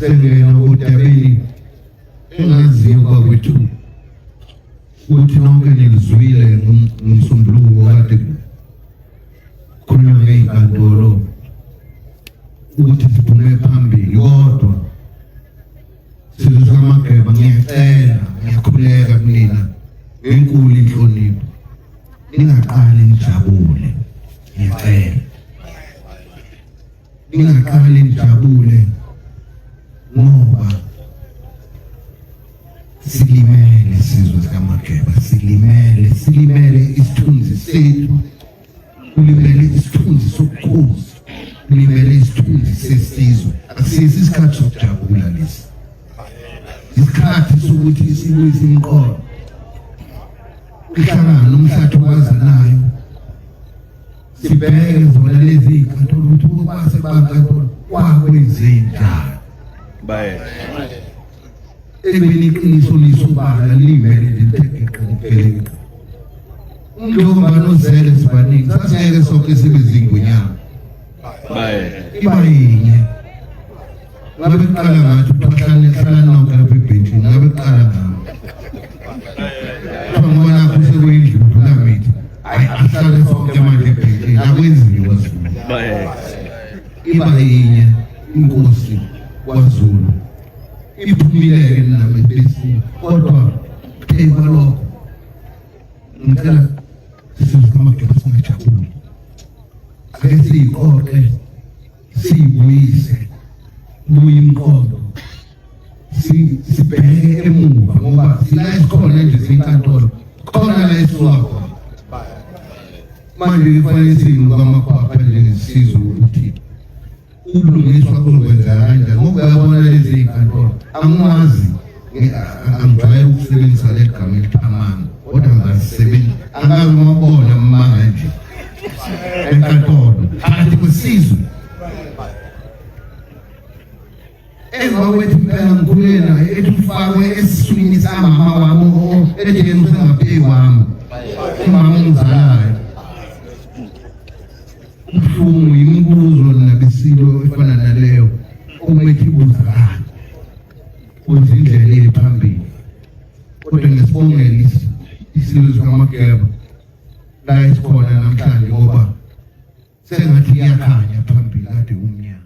sengena udabeni engaziyo kwakwethu ukuthi nonke nilizwile ngomsombuluko kade khulunywa ngeinkantolo ukuthi siphume phambili kodwa sizosamageba ngiyakhuleka kunina ngenkulu inhlonipho ningaqali nijabule ngiyacela ningaqali nijabule ngoba silimele sizwe sikaMageba silimele isithunzi sethu kulimele isithunzi sobukhosi kulimele isithunzi sesizwe asisi isikhathi sokujabula lesi isikhathi sokuthi sibuyise imqondo ihlangano umhlathi wazanayo sibheke zona lezi inkantolo ukuthi ukwase bankantolo kwakwenzenjani ekubeni iqiniso lisobala limele litheqeqeqele umntombazane ozele sibaningi sasingeke sonke sibe zingonyama iba yinye ngabe kuqala ngathi uhlala nonke lapha ebhentshini ngabe kuqala ngami ngibona kusekuyindlu kulamithi ahlale sonke manje ebhentshini akwenziwa iba yinye inkosi kwaZulu iphumileke nami bese kodwa phela lokho ngicela sizokamageba singajabuli ake siyiqoqe siyibuyise buye imqondo sibheke emuva ngoba sila isikhona nje sinkantolo khona la isiwakho manje kufanele singokwamakhwapha njengesizwe ukuthi ubulungiswa kuzokwenza kanjani ngoba uyabona lezi inkantolo angikwazi angijwayele ukusebenzisa le gama eliphamanga kodwa ngasisebenzi angazi ngabona mmanga nje enkantolo phakathi kwesizwe ezakwethu phela ngikhulena ethi ufakwe esiswini samama wami ethi yena usengaphezu kwami umama ongizalayo ubuhlungu imibuzo nabesilo efana naleyo umethi ibuzakala kwenza indlela ephambili kodwa ngesibongela isilo sikaMageba la isikhona namhlanje ngoba sengathi iyakhanya phambili kade umnyama